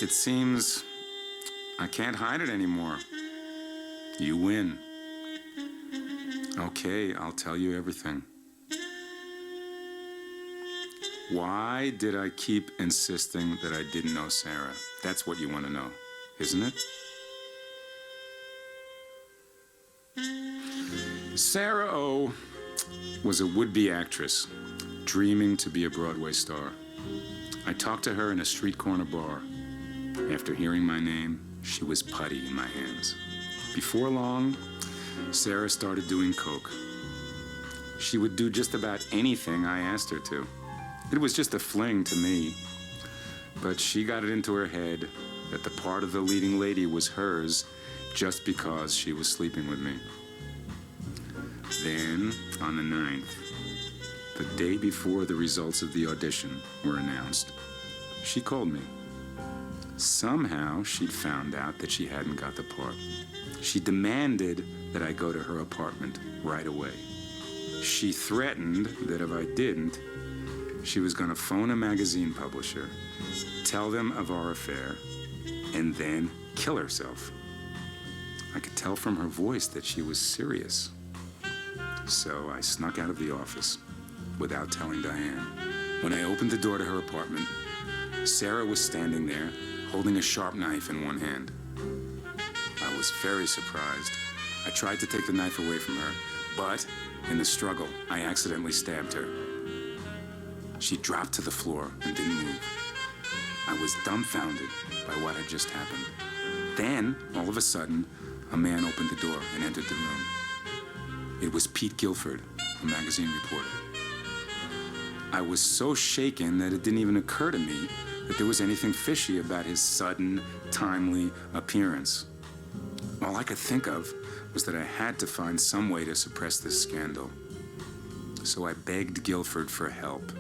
It seems I can't hide it anymore. You win. Okay, I'll tell you everything. Why did I keep insisting that I didn't know Sarah? That's what you want to know, isn't it? Sarah O was a would-be actress, dreaming to be a Broadway star. I talked to her in a street corner bar. After hearing my name, she was putty in my hands. Before long, Sarah started doing coke. She would do just about anything I asked her to. It was just a fling to me, but she got it into her head that the part of the leading lady was hers just because she was sleeping with me. Then, on the 9th, the day before the results of the audition were announced, she called me. Somehow, she'd found out that she hadn't got the part. She demanded that I go to her apartment right away. She threatened that if I didn't, she was going to phone a magazine publisher, tell them of our affair, and then kill herself. I could tell from her voice that she was serious. So I snuck out of the office without telling Diane. When I opened the door to her apartment, Sarah was standing there holding a sharp knife in one hand. I was very surprised. I tried to take the knife away from her, but in the struggle, I accidentally stabbed her. She dropped to the floor and didn't move. I was dumbfounded by what had just happened. Then, all of a sudden, a man opened the door and entered the room. It was Pete Guilford, a magazine reporter. I was so shaken that it didn't even occur to me that there was anything fishy about his sudden, timely appearance. All I could think of was that I had to find some way to suppress this scandal. So I begged Guilford for help.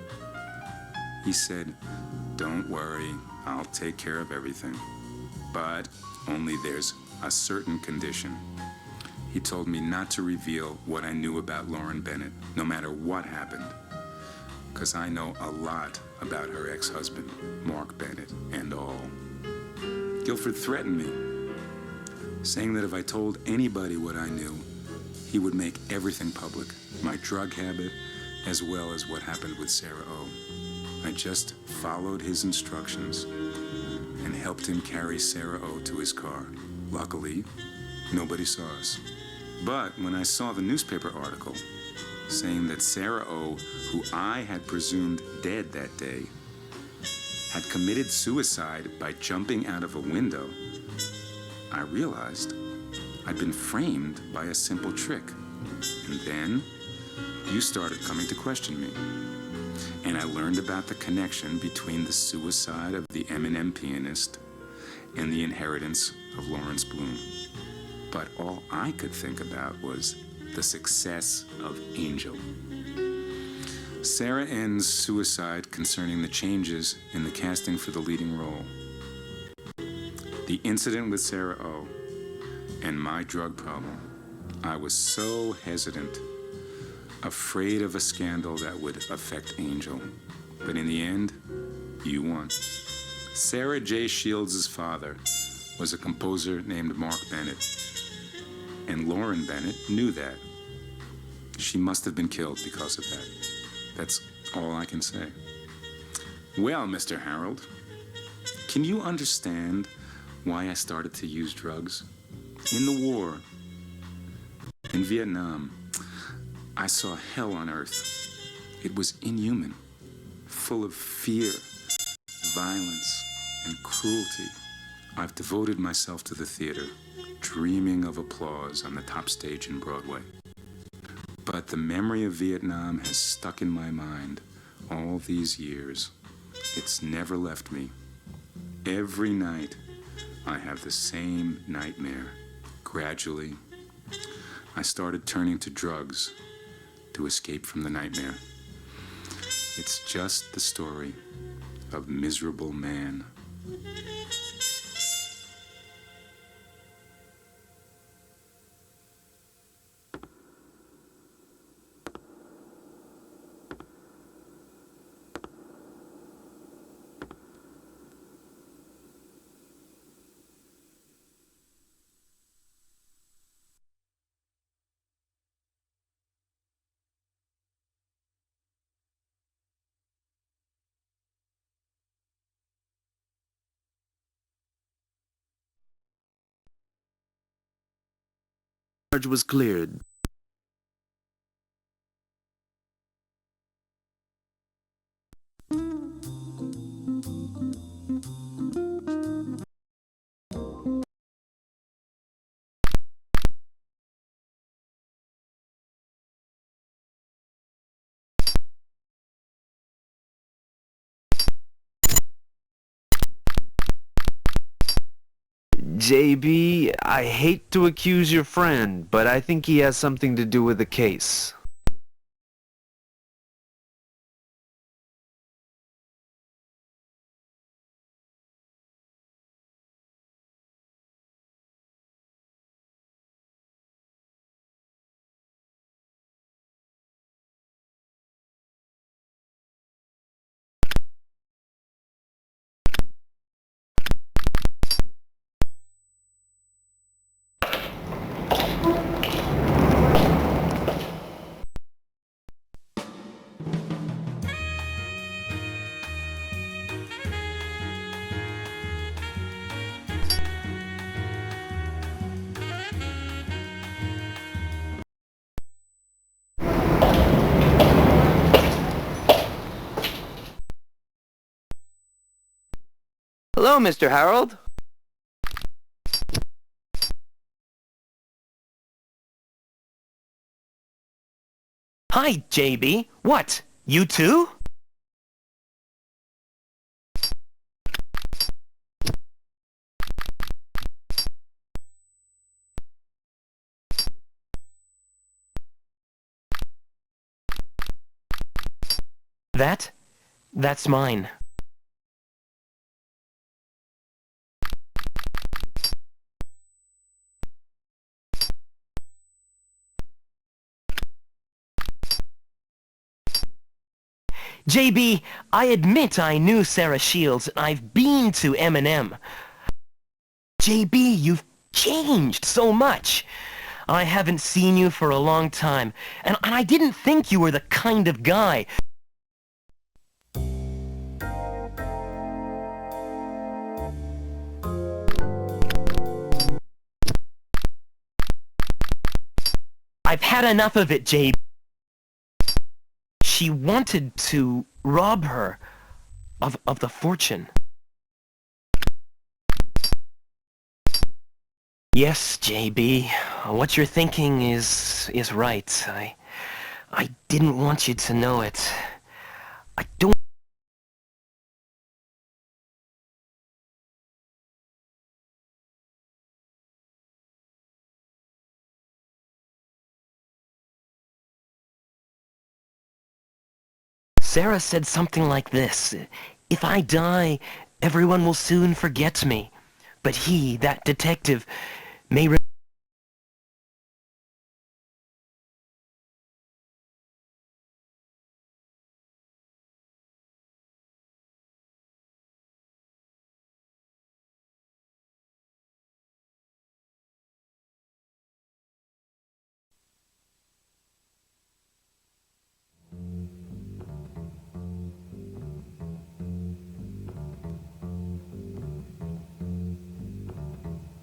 He said, "Don't worry, I'll take care of everything. But only there's a certain condition." He told me not to reveal what I knew about Lauren Bennett, no matter what happened, because I know a lot about her ex-husband, Mark Bennett, and all. Guilford threatened me, saying that if I told anybody what I knew, he would make everything public, my drug habit, as well as what happened with Sarah O. I just followed his instructions and helped him carry Sarah O to his car. Luckily, nobody saw us. But when I saw the newspaper article saying that Sarah O, who I had presumed dead that day, had committed suicide by jumping out of a window, I realized I'd been framed by a simple trick. And then you started coming to question me. And I learned about the connection between the suicide of the Eminem pianist and the inheritance of Lawrence Bloom. But all I could think about was the success of Angel. Sarah N's suicide concerning the changes in the casting for the leading role. The incident with Sarah O. and my drug problem. I was so hesitant, afraid of a scandal that would affect Angel. But in the end, you won. Sarah J. Shields' father was a composer named Mark Bennett. And Lauren Bennett knew that. She must have been killed because of that. That's all I can say. Well, Mr. Harold, can you understand why I started to use drugs? In the war, in Vietnam, I saw hell on earth. It was inhuman, full of fear, violence, and cruelty. I've devoted myself to the theater, dreaming of applause on the top stage in Broadway. But the memory of Vietnam has stuck in my mind all these years. It's never left me. Every night, I have the same nightmare. Gradually, I started turning to drugs to escape from the nightmare. It's just the story of miserable man. charge was cleared. JB, I hate to accuse your friend, but I think he has something to do with the case. Hello, Mr. Harold. Hi, JB. What? You too? That's mine. JB, I admit I knew Sarah Shields. I've been to M&M. JB, you've changed so much. I haven't seen you for a long time, and I didn't think you were the kind of guy. I've had enough of it, JB. She wanted to rob her of the fortune. Yes, JB, what you're thinking is right. I didn't want you to know it. I don't... Sarah said something like this. If I die, everyone will soon forget me. But he, that detective, may...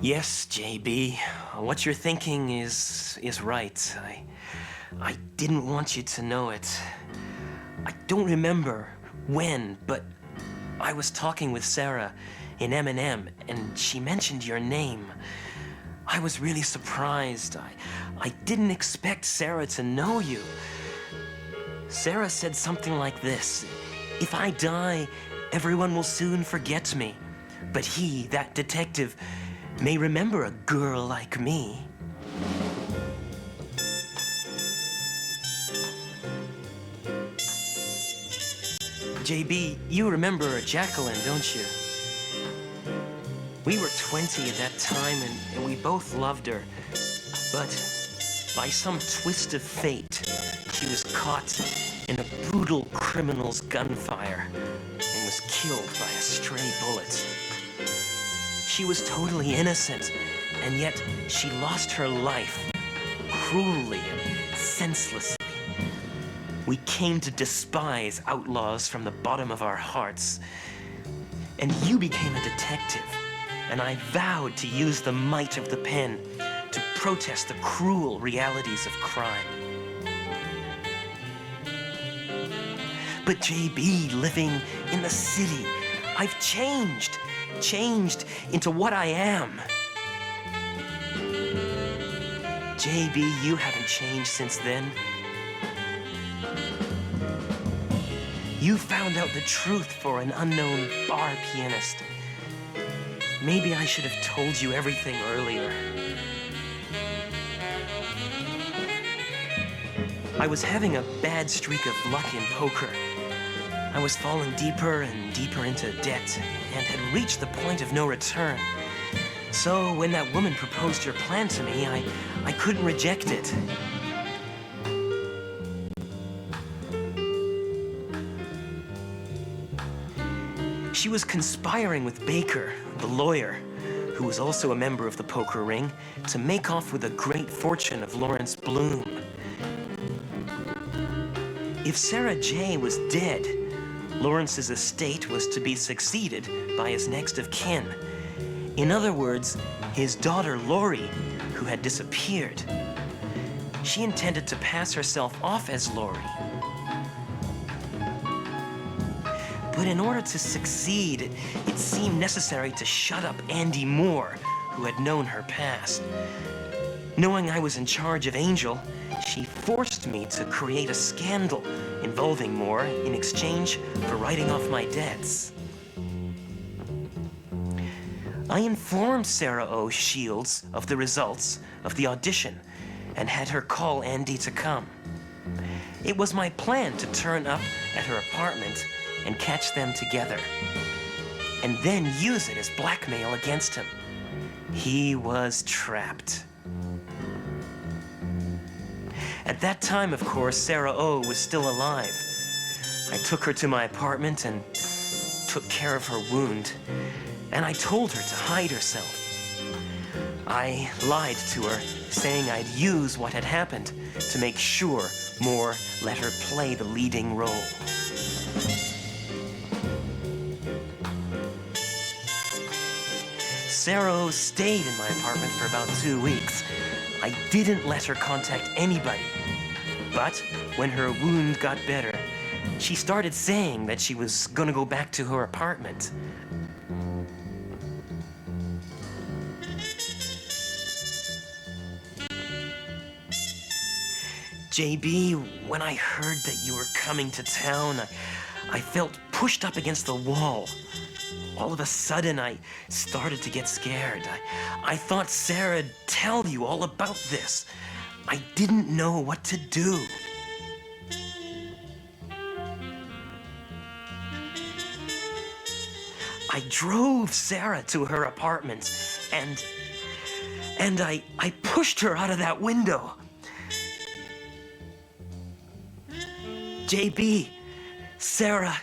Yes, JB, what you're thinking is right. I didn't want you to know it. I don't remember when, but I was talking with Sarah in M&M, and she mentioned your name. I was really surprised. I didn't expect Sarah to know you. Sarah said something like this. If I die, everyone will soon forget me. But he, that detective, may remember a girl like me. JB, you remember Jacqueline, don't you? We were 20 at that time, and we both loved her. But by some twist of fate, she was caught in a brutal criminal's gunfire and was killed by a stray bullet. She was totally innocent, and yet she lost her life cruelly and senselessly. We came to despise outlaws from the bottom of our hearts. And you became a detective, and I vowed to use the might of the pen to protest the cruel realities of crime. But JB, living in the city, I've changed into what I am. JB, you haven't changed since then. You found out the truth for an unknown bar pianist. Maybe I should have told you everything earlier. I was having a bad streak of luck in poker. I was falling deeper and deeper into debt and had reached the point of no return. So when that woman proposed your plan to me, I couldn't reject it. She was conspiring with Baker, the lawyer, who was also a member of the poker ring, to make off with the great fortune of Lawrence Bloom. If Sarah J. was dead, Lawrence's estate was to be succeeded by his next of kin. In other words, his daughter Lori, who had disappeared. She intended to pass herself off as Lori. But in order to succeed, it seemed necessary to shut up Andy Moore, who had known her past. Knowing I was in charge of Angel, she forced me to create a scandal involving Moore in exchange for writing off my debts. I informed Sarah O. Shields of the results of the audition and had her call Andy to come. It was my plan to turn up at her apartment and catch them together, and then use it as blackmail against him. He was trapped. At that time, of course, Sarah O. was still alive. I took her to my apartment and took care of her wound, and I told her to hide herself. I lied to her, saying I'd use what had happened to make sure Moore let her play the leading role. Sarah O. stayed in my apartment for about 2 weeks. I didn't let her contact anybody. But when her wound got better, she started saying that she was gonna go back to her apartment. JB, when I heard that you were coming to town, I felt pushed up against the wall. All of a sudden, I started to get scared. I thought Sarah'd tell you all about this. I didn't know what to do. I drove Sarah to her apartment, and I pushed her out of that window. JB, Sarah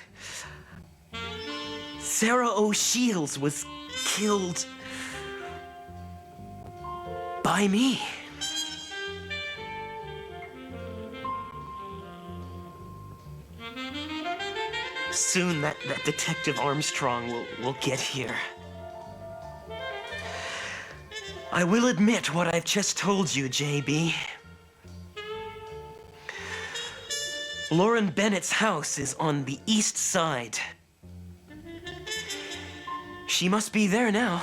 O. Shields was killed by me. Soon that Detective Armstrong will get here. I will admit what I've just told you, JB. Lauren Bennett's house is on the east side. She must be there now.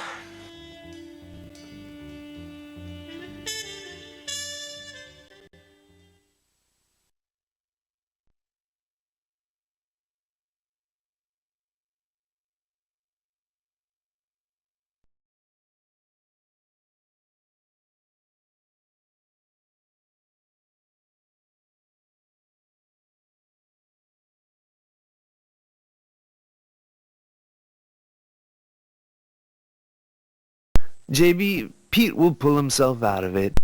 JB, Pete will pull himself out of it.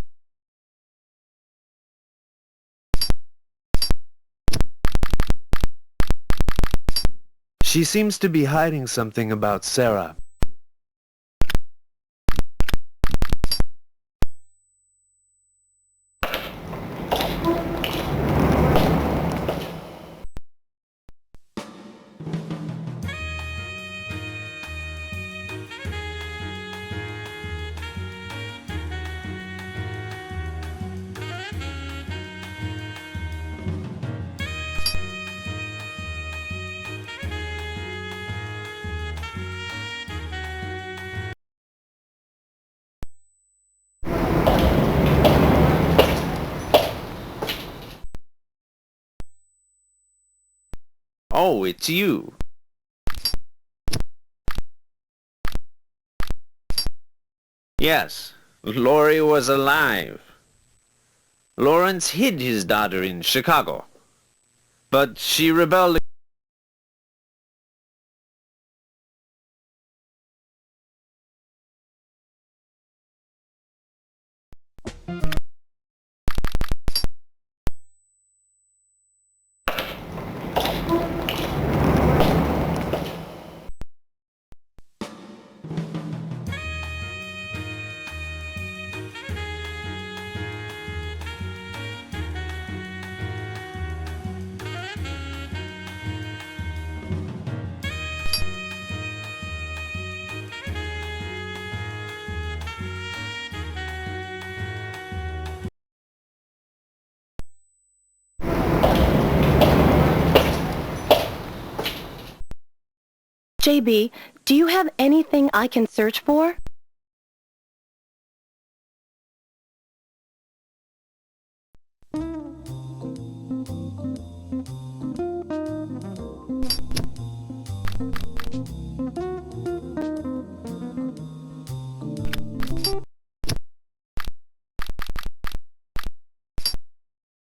She seems to be hiding something about Sarah. Oh, it's you. Yes, Laurie was alive. Lawrence hid his daughter in Chicago, but she rebelled. JB, do you have anything I can search for?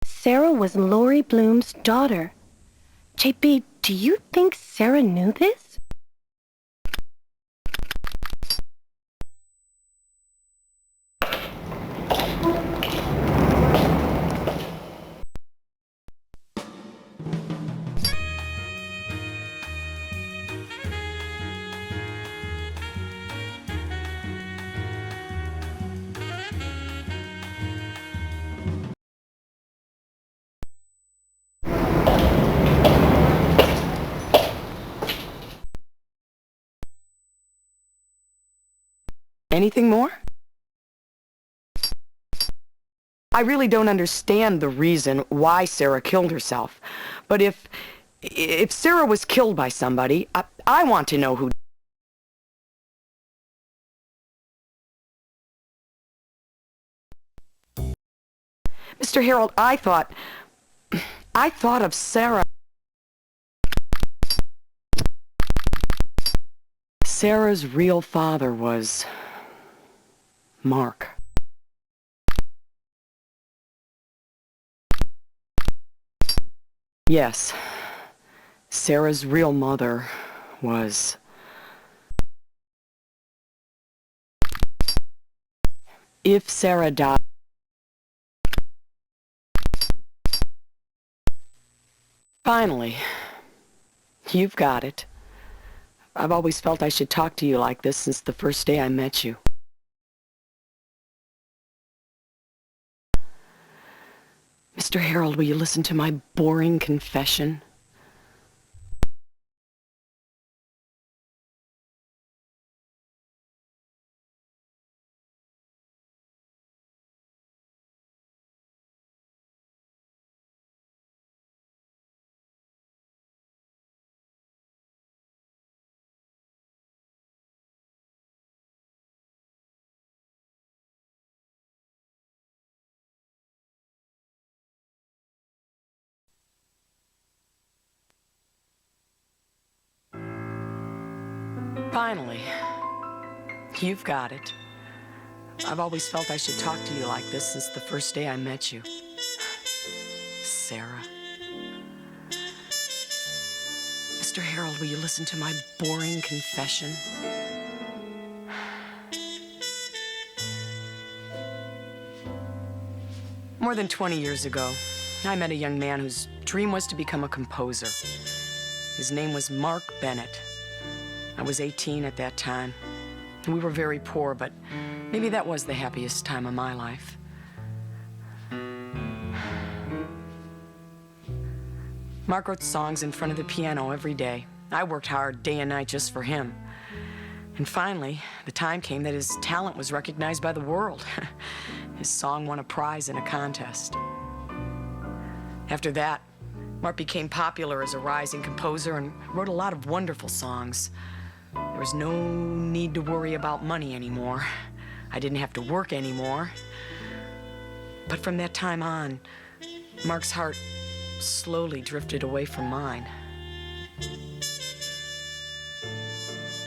Sarah was Lori Bloom's daughter. JB, do you think Sarah knew this? Anything more? I really don't understand the reason why Sarah killed herself. But if Sarah was killed by somebody, I want to know who. Mr. Harold, I thought of Sarah. Sarah's real father was Mark. Yes, Sarah's real mother was... If Sarah died... Finally, you've got it. I've always felt I should talk to you like this since the first day I met you. Mr. Harold, will you listen to my boring confession? Finally, you've got it. I've always felt I should talk to you like this since the first day I met you. Sarah. Mr. Harold, will you listen to my boring confession? More than 20 years ago, I met a young man whose dream was to become a composer. His name was Mark Bennett. I was 18 at that time. We were very poor, but maybe that was the happiest time of my life. Mark wrote songs in front of the piano every day. I worked hard day and night just for him. And finally, the time came that his talent was recognized by the world. His song won a prize in a contest. After that, Mark became popular as a rising composer and wrote a lot of wonderful songs. There was no need to worry about money anymore. I didn't have to work anymore. But from that time on, Mark's heart slowly drifted away from mine.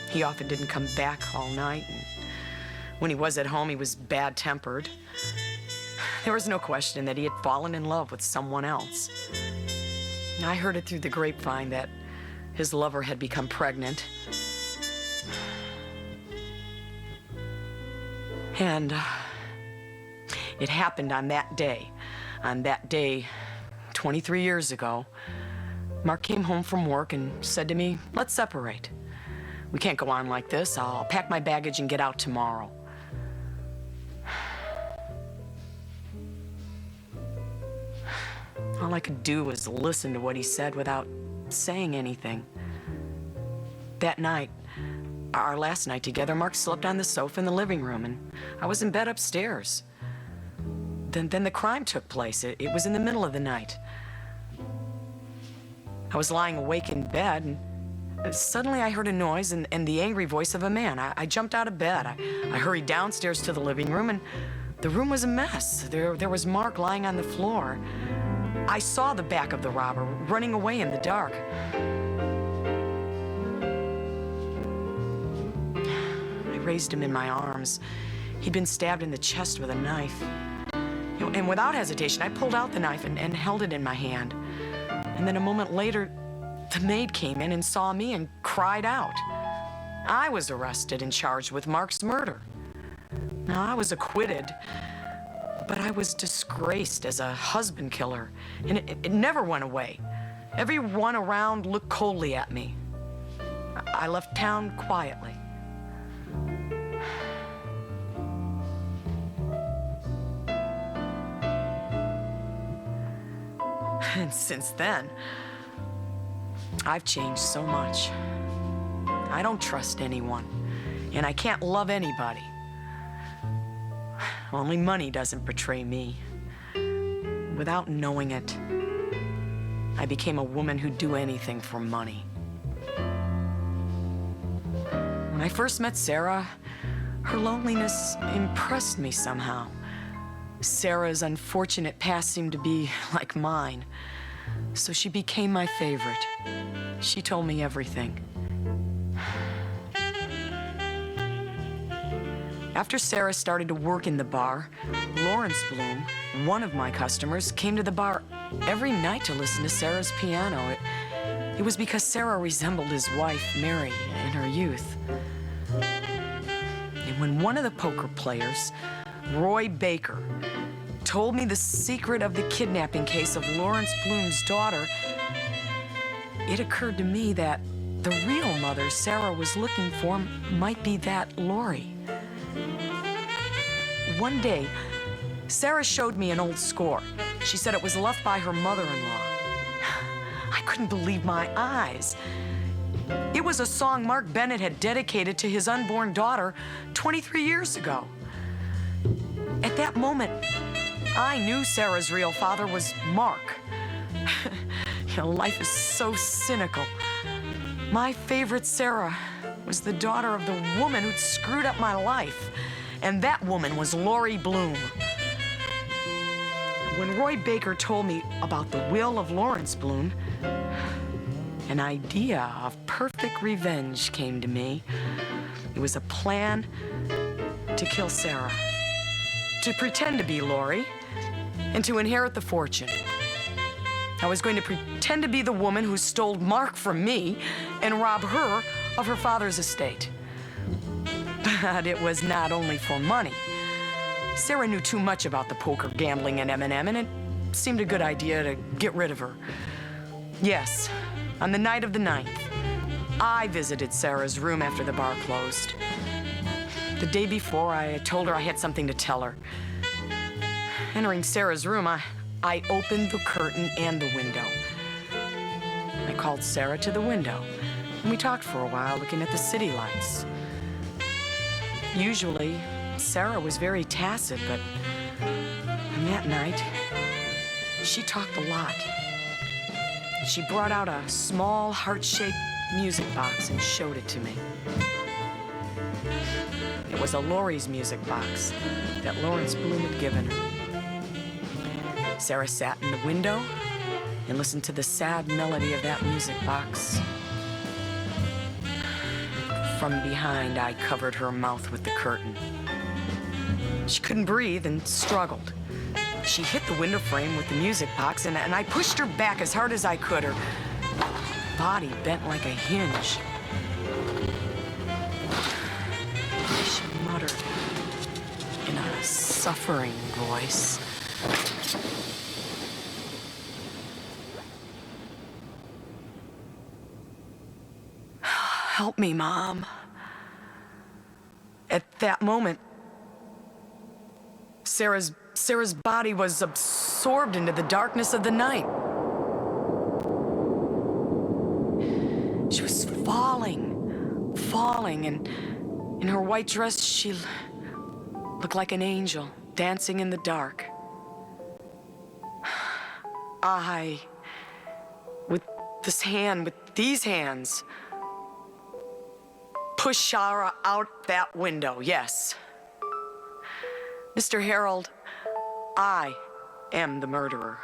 He often didn't come back all night, and when he was at home, he was bad-tempered. There was no question that he had fallen in love with someone else. I heard it through the grapevine that his lover had become pregnant. And it happened on that day. On that day, 23 years ago, Mark came home from work and said to me, "Let's separate. We can't go on like this. I'll pack my baggage and get out tomorrow." All I could do was listen to what he said without saying anything. That night, our last night together, Mark slept on the sofa in the living room, and I was in bed upstairs. Then the crime took place. It was in the middle of the night. I was lying awake in bed, and suddenly I heard a noise and the angry voice of a man. I jumped out of bed. I hurried downstairs to the living room, and the room was a mess. There was Mark lying on the floor. I saw the back of the robber running away in the dark. I raised him in my arms. He'd been stabbed in the chest with a knife. And without hesitation, I pulled out the knife and held it in my hand. And then a moment later, the maid came in and saw me and cried out. I was arrested and charged with Mark's murder. Now, I was acquitted, but I was disgraced as a husband killer, and it never went away. Everyone around looked coldly at me. I left town quietly. And since then, I've changed so much. I don't trust anyone, and I can't love anybody. Only money doesn't betray me. Without knowing it, I became a woman who'd do anything for money. When I first met Sarah, her loneliness impressed me somehow. Sarah's unfortunate past seemed to be like mine, so she became my favorite. She told me everything. After Sarah started to work in the bar, Lawrence Bloom, one of my customers, came to the bar every night to listen to Sarah's piano. It was because Sarah resembled his wife, Mary, in her youth. And when one of the poker players, Roy Baker, told me the secret of the kidnapping case of Lawrence Bloom's daughter, it occurred to me that the real mother Sarah was looking for might be that Lori. One day, Sarah showed me an old score. She said it was left by her mother-in-law. I couldn't believe my eyes. It was a song Mark Bennett had dedicated to his unborn daughter 23 years ago. At that moment, I knew Sarah's real father was Mark. Life is so cynical. My favorite Sarah was the daughter of the woman who'd screwed up my life. And that woman was Lori Bloom. When Roy Baker told me about the will of Lawrence Bloom, an idea of perfect revenge came to me. It was a plan to kill Sarah, to pretend to be Lori, and to inherit the fortune. I was going to pretend to be the woman who stole Mark from me and rob her of her father's estate. But it was not only for money. Sarah knew too much about the poker, gambling, and M&M, and it seemed a good idea to get rid of her. Yes, on the night of the 9th, I visited Sarah's room after the bar closed. The day before, I told her I had something to tell her. Entering Sarah's room, I opened the curtain and the window. I called Sarah to the window, and we talked for a while, looking at the city lights. Usually, Sarah was very tacit, but on that night, she talked a lot. She brought out a small, heart-shaped music box and showed it to me. It was a Lori's music box that Lawrence Bloom had given her. Sarah sat in the window and listened to the sad melody of that music box. From behind, I covered her mouth with the curtain. She couldn't breathe and struggled. She hit the window frame with the music box, and I pushed her back as hard as I could. Her body bent like a hinge. She muttered in a suffering voice. Help me, Mom. At that moment, Sarah's body was absorbed into the darkness of the night. She was falling, and in her white dress, she looked like an angel dancing in the dark. I, with these hands, pushed Shara out that window, yes. Mr. Harold, I am the murderer.